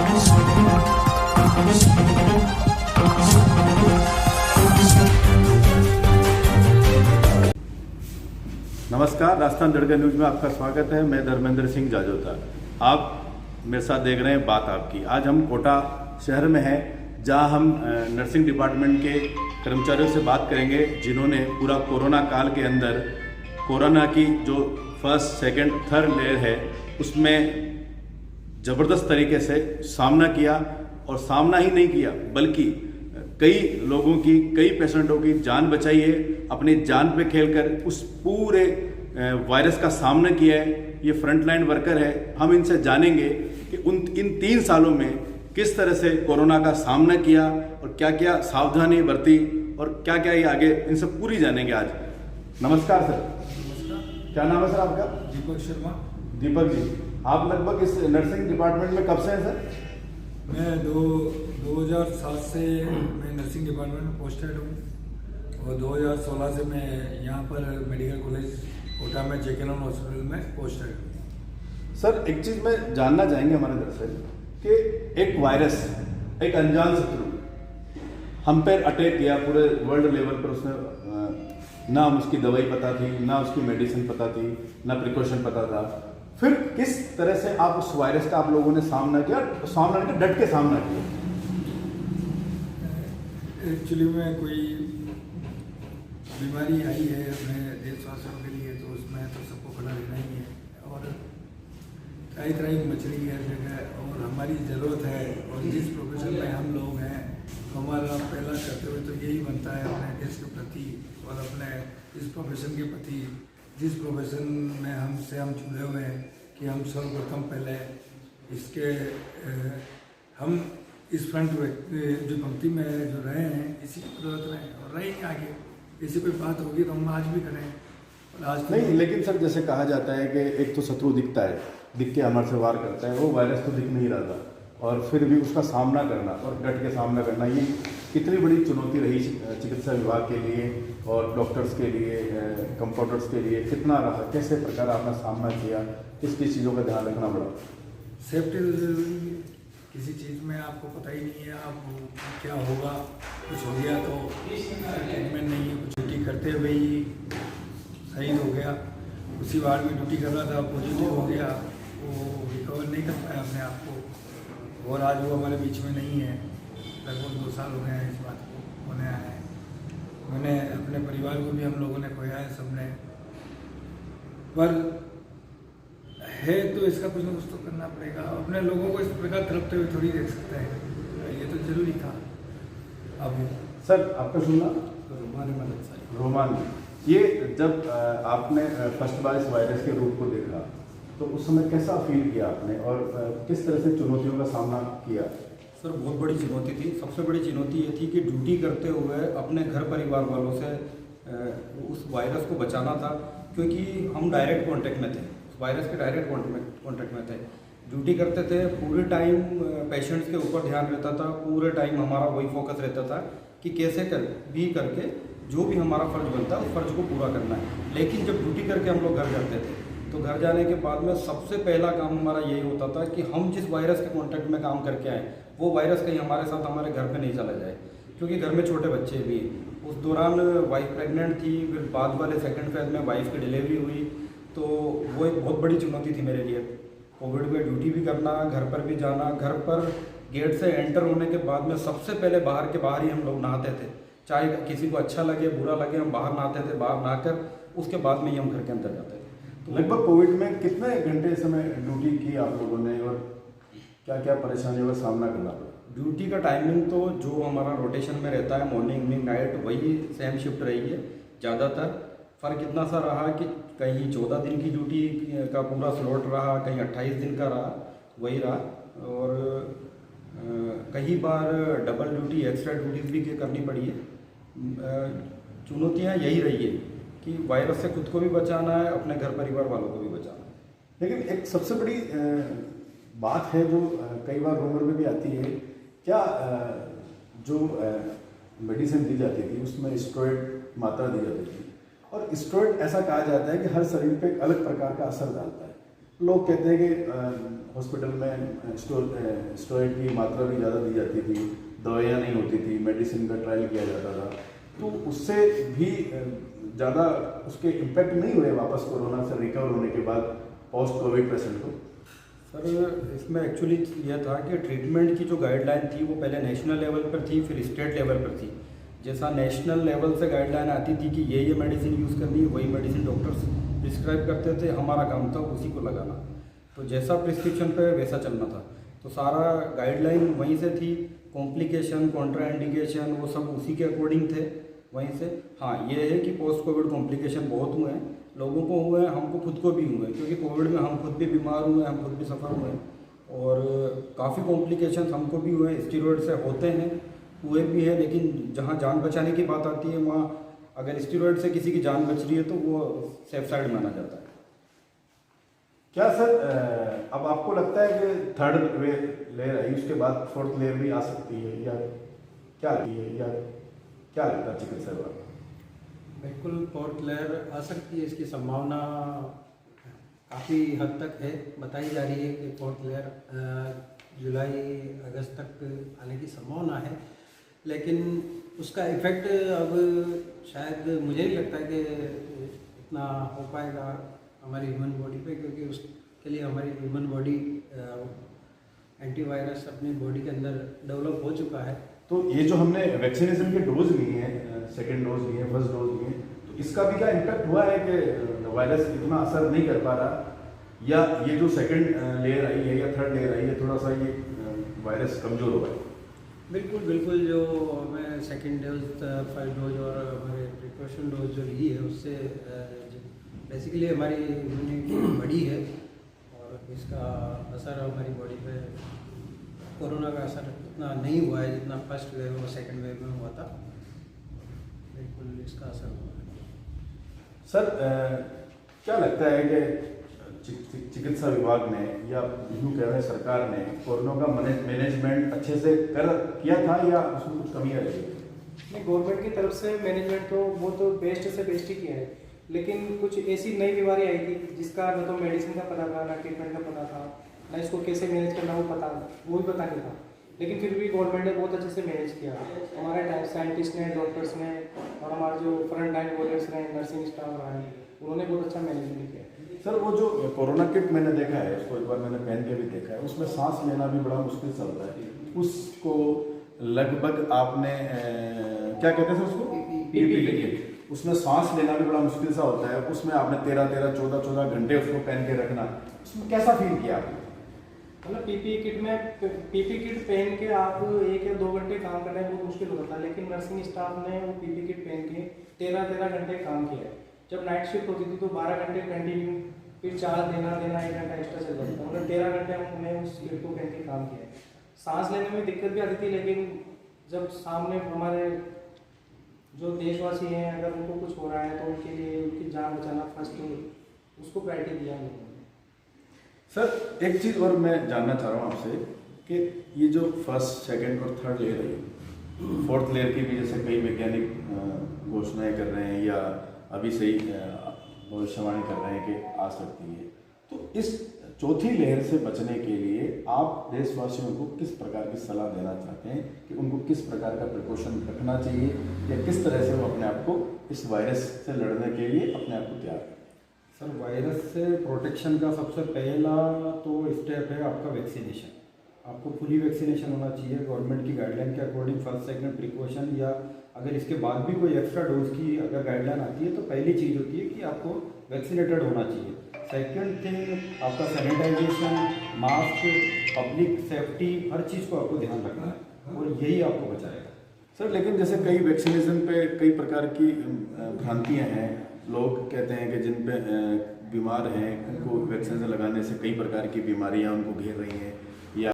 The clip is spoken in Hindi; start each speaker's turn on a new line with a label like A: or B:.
A: नमस्कार, राजस्थान दड़का न्यूज में आपका स्वागत है। मैं धर्मेंद्र सिंह जाजोता। आप मेरे साथ देख रहे हैं बात आपकी। आज हम कोटा शहर में हैं, जहां हम नर्सिंग डिपार्टमेंट के कर्मचारियों से बात करेंगे, जिन्होंने पूरा कोरोना काल के अंदर कोरोना की जो फर्स्ट, सेकंड, थर्ड लेयर है उसमें ज़बरदस्त तरीके से सामना किया। और सामना ही नहीं किया बल्कि कई लोगों की, कई पेशेंटों की जान बचाई है, अपनी जान पे खेलकर उस पूरे वायरस का सामना किया है। ये फ्रंटलाइन वर्कर है। हम इनसे जानेंगे कि इन 3 सालों में किस तरह से कोरोना का सामना किया और क्या क्या सावधानी बरती और क्या क्या ये आगे, इनसे पूरी जानेंगे आज। नमस्कार सर।
B: नमस्कार।
A: क्या नाम है सर आपका?
B: दीपक शर्मा।
A: दीपक जी, आप लगभग इस नर्सिंग डिपार्टमेंट में कब से हैं सर?
B: मैं 2007 से मैं नर्सिंग डिपार्टमेंट में पोस्टेड हूँ और 2016 से मैं यहाँ पर मेडिकल कॉलेज कोटा में जेकेएनएम हॉस्पिटल में पोस्टेड हूँ।
A: सर, एक चीज़ में जानना चाहेंगे हमारे दर्शक कि एक वायरस, एक अनजान शत्रु हम पर अटैक किया पूरे वर्ल्ड लेवल पर। उसने ना उसकी दवाई पता थी, ना उसकी मेडिसिन पता थी, ना प्रिकॉशन पता था। फिर किस तरह से आप उस वायरस का आप लोगों ने सामना किया, डट के सामना किया?
B: एक्चुअली में कोई बीमारी आई है अपने देशवासियों के लिए, तो उसमें तो सबको खड़ा रहना ही है और तरह तरह की मछली है जगह, और हमारी ज़रूरत है। और जिस प्रोफेशन में हम लोग हैं, हमारा पहला कर्तव्य तो यही बनता है अपने देश के प्रति और अपने इस प्रोफेशन के प्रति, जिस प्रोफेशन में हम जुड़े हुए हैं, कि हम सर्वप्रथम पहले इसके हम इस फ्रंट जो पंक्ति में जो रहे हैं, इसी की जरूरत रहें और रहेंगे आगे। ऐसी कोई बात होगी तो हम आज भी करें और आज तो
A: नहीं। लेकिन सर, जैसे कहा जाता है कि एक तो शत्रु दिखता है, दिख के हमारे से वार करता है, वो वायरस तो दिख नहीं रहा था और फिर भी उसका सामना करना और डट के सामना करना, ये कितनी बड़ी चुनौती रही चिकित्सा विभाग के लिए और डॉक्टर्स के लिए, कंपाउंडर्स के लिए? कितना रहा, कैसे प्रकार आपने सामना किया, किस किस चीज़ों का ध्यान रखना पड़ा?
B: सेफ्टी तो जरूरी है। किसी चीज़ में आपको पता ही नहीं है आप क्या होगा, कुछ हो गया तो ट्रीटमेंट नहीं है। कुछ ड्यूटी करते हुए ही शहीद हो गया, उसी वार्ड में ड्यूटी कर रहा था, पॉजिटिव हो गया, वो रिकवर नहीं कर पाया अपने आप को और आज वो हमारे बीच में नहीं है। लगभग 2 साल हो गए हैं इस बात को होने आया है। मैंने अपने परिवार को भी हम लोगों ने खोया है सबने, पर है तो इसका कुछ ना कुछ तो करना पड़ेगा। अपने लोगों को इस प्रकार तड़पते हुए थोड़ी देख सकते हैं, ये तो जरूरी था। अब
A: सर, आपका सुनना
B: रोमान,
A: ये जब आपने फर्स्ट बार इस वायरस के रूप को देखा तो उस समय कैसा फील किया आपने और किस तरह से चुनौतियों का सामना किया?
C: सर, बहुत बड़ी चुनौती थी। सबसे बड़ी चुनौती ये थी कि ड्यूटी करते हुए अपने घर परिवार वालों से उस वायरस को बचाना था, क्योंकि हम डायरेक्ट कांटेक्ट में थे, वायरस के डायरेक्ट कांटेक्ट में थे। ड्यूटी करते थे, पूरे टाइम पेशेंट्स के ऊपर ध्यान रहता था, पूरे टाइम हमारा वही फोकस रहता था कि कैसे करके जो भी हमारा फ़र्ज बनता है उस फ़र्ज को पूरा करना है। लेकिन जब ड्यूटी करके हम लोग घर जाते थे तो घर जाने के बाद में सबसे पहला काम हमारा यही होता था कि हम जिस वायरस के कांटेक्ट में काम करके आए वो वायरस कहीं हमारे साथ हमारे घर पे नहीं चला जाए, क्योंकि घर में छोटे बच्चे भी। उस दौरान वाइफ प्रेग्नेंट थी, फिर बाद वाले सेकंड फेज में वाइफ की डिलीवरी हुई, तो वो एक बहुत बड़ी चुनौती थी मेरे लिए। कोविड में ड्यूटी भी करना, घर पर भी जाना। घर पर गेट से एंटर होने के बाद में सबसे पहले बाहर के बाहर ही हम लोग नहाते थे, चाहे किसी को अच्छा लगे बुरा लगे, हम बाहर नहाते थे। बाहर नहाकर उसके बाद में ही हम घर के अंदर जाते थे।
A: तो लगभग कोविड में कितने घंटे समय ड्यूटी की आप लोगों ने और क्या क्या परेशानियों का सामना करना पड़ा?
C: ड्यूटी का टाइमिंग तो जो हमारा रोटेशन में रहता है, मॉर्निंग इवनिंग नाइट, वही सेम शिफ्ट रही है ज़्यादातर। फ़र्क इतना सा रहा कि कहीं 14 दिन की ड्यूटी का पूरा स्लॉट रहा, कहीं 28 दिन का रहा, वही रहा। और कई बार डबल ड्यूटी, एक्स्ट्रा ड्यूटीज़ भी करनी पड़ी है। चुनौतियाँ यही रही है कि वायरस से खुद को भी बचाना है, अपने घर परिवार वालों को भी बचाना है।
A: लेकिन एक सबसे बड़ी बात है जो कई बार रूमर में भी आती है, क्या जो मेडिसिन दी जाती थी उसमें स्टेरॉइड मात्रा दी जाती थी, और स्टेरॉइड ऐसा कहा जाता है कि हर शरीर पे एक अलग प्रकार का असर डालता है। लोग कहते हैं कि हॉस्पिटल में स्टेरॉइड की मात्रा भी ज़्यादा दी जाती थी, दवाइयाँ नहीं होती थी, मेडिसिन का ट्रायल किया जाता था, तो उससे भी ज़्यादा उसके इम्पैक्ट नहीं हुए वापस कोरोना से रिकवर होने के बाद पोस्ट कोविड पेशेंट को?
C: सर इसमें एक्चुअली यह था कि ट्रीटमेंट की जो गाइडलाइन थी वो पहले नेशनल लेवल पर थी, फिर स्टेट लेवल पर थी। जैसा नेशनल लेवल से गाइडलाइन आती थी कि ये मेडिसिन यूज़ करनी है, वही मेडिसिन डॉक्टर्स प्रिस्क्राइब करते थे, हमारा काम था उसी को लगाना। तो जैसा प्रिस्क्रिप्शन पे वैसा चलना था, तो सारा गाइडलाइन वहीं से थी। कॉम्प्लिकेशन, कॉन्ट्रा इंडिकेशन वो सब उसी के अकॉर्डिंग थे वहीं से। हाँ, ये है कि पोस्ट कोविड कॉम्प्लिकेशन बहुत हुए हैं, लोगों को हुए हैं, हमको खुद को भी हुए हैं, क्योंकि कोविड में हम खुद भी बीमार हुए, हम खुद भी सफ़र हुए हैं और काफ़ी कॉम्प्लिकेशन हमको भी हुए हैं। स्टीरॉयड से होते हैं, हुए भी है, लेकिन जहाँ जान बचाने की बात आती है वहाँ अगर स्टीरॉयड से किसी की जान बच रही है तो वो सेफ साइड माना जाता है।
A: क्या सर अब आपको लगता है कि थर्ड लेयर आई उसके बाद फोर्थ लेयर भी आ सकती है, या क्या लगता है चिकित्सा विभाग?
D: बिल्कुल फोर्थ लेयर आ सकती है, इसकी संभावना काफ़ी हद तक है। बताई जा रही है कि फोर्थ लेयर जुलाई अगस्त तक आने की संभावना है, लेकिन उसका इफ़ेक्ट अब शायद मुझे नहीं लगता कि इतना हो पाएगा हमारी ह्यूमन बॉडी पे, क्योंकि उसके लिए हमारी ह्यूमन बॉडी एंटीवायरस अपनी बॉडी के अंदर डेवलप हो चुका है।
A: तो ये जो हमने वैक्सीनेशन के डोज लिए हैं, सेकेंड डोज लिए, फर्स्ट डोज लिए, तो इसका भी क्या इम्पैक्ट हुआ है कि वायरस इतना असर नहीं कर पा रहा, या ये जो सेकेंड लेयर आई है या थर्ड लेयर आई है थोड़ा सा ये वायरस कमज़ोर हुआ है?
D: बिल्कुल जो हमें सेकेंड डोज, फर्स्ट डोज और हमारे प्रिकॉशन डोज जो ली है उससे बेसिकली हमारी इम्यूनिटी बढ़ी है और इसका असर हमारी बॉडी पे, कोरोना का असर इतना नहीं हुआ है जितना फर्स्ट वेव और सेकेंड वेव में हुआ था। बिल्कुल इसका असर हुआ है।
A: सर क्या लगता है कि चिकित्सा विभाग ने या यूँ कह रहे हैं सरकार ने कोरोना का मैनेजमेंट अच्छे से किया था, या उसमें कुछ कमियाँ रही?
E: नहीं, गवर्नमेंट की तरफ से मैनेजमेंट तो वो तो बेस्ट से बेस्ट ही किया है, लेकिन कुछ ऐसी नई बीमारी आई थी जिसका न तो मेडिसिन का पता था, ना ट्रीटमेंट का पता था, ना इसको कैसे मैनेज करना वो भी पता नहीं था। लेकिन फिर भी गवर्नमेंट ने बहुत अच्छे से मैनेज किया। हमारे टाइम साइंटिस्ट ने, डॉक्टर्स ने और हमारे जो फ्रंट लाइन वॉरियर्स रहे, नर्सिंग स्टाफ रहे, उन्होंने बहुत अच्छा मैनेजमेंट किया।
A: सर वो जो कोरोना किट मैंने देखा है, उसको एक बार मैंने पहन के भी देखा है, उसमें सांस लेना भी बड़ा मुश्किल सा होता है। उसको लगभग आपने क्या कहते हैं उसको, पीपीई किट, उसमें सांस लेना भी बड़ा मुश्किल सा होता है। उसमें आपने 14 घंटे उसको पहन के रखना, उसमें कैसा फील किया आपने?
E: मतलब पीपी किट पहन के आप 1 या 2 घंटे काम करना बहुत मुश्किल होता था, लेकिन नर्सिंग स्टाफ ने वो पीपी किट पहन के 13 घंटे काम किया है। जब नाइट शिफ्ट होती थी तो 12 घंटे कंटिन्यू, फिर 4 देना 1 घंटा एक्स्ट्रा चल जाता था, मतलब 13 घंटे हमने उस किट को पहन के काम किया है। सांस लेने में दिक्कत भी आती थी, लेकिन जब सामने हमारे जो देशवासी हैं, अगर उनको कुछ हो रहा है तो उनके लिए उनकी जान बचाना फर्स्ट, उसको प्रायोरिटी दिया हम लोगों ने।
A: सर एक चीज़ और मैं जानना चाह रहा हूँ आपसे कि ये जो फर्स्ट, सेकंड और थर्ड लेयर है, फोर्थ लेयर की भी जैसे कई वैज्ञानिक घोषणाएं कर रहे हैं या अभी से ही भविष्यवाणी कर रहे हैं कि आ सकती है, तो इस चौथी लेयर से बचने के लिए आप देशवासियों को किस प्रकार की सलाह देना चाहते हैं कि उनको किस प्रकार का प्रिकॉशन रखना चाहिए, या किस तरह से वो अपने आप को इस वायरस से लड़ने के लिए अपने आप को तैयार करें?
C: सर वायरस से प्रोटेक्शन का सबसे पहला तो स्टेप है आपका वैक्सीनेशन। आपको फुली वैक्सीनेशन होना चाहिए गवर्नमेंट की गाइडलाइन के अकॉर्डिंग, फर्स्ट सेकंड प्रिकॉशन, या अगर इसके बाद भी कोई एक्स्ट्रा डोज की अगर गाइडलाइन आती है तो पहली चीज़ होती है कि आपको वैक्सीनेटेड होना चाहिए। सेकंड थिंग आपका सैनिटाइजेशन, मास्क, पब्लिक सेफ्टी, हर चीज़ को आपको ध्यान रखना है और यही आपको बचाएगा।
A: सर लेकिन जैसे कई वैक्सीनेशन पे कई प्रकार की भ्रांतियाँ हैं, लोग कहते हैं कि जिन पे बीमार हैं उनको वैक्सीनेशन लगाने से कई प्रकार की बीमारियां उनको घेर रही हैं,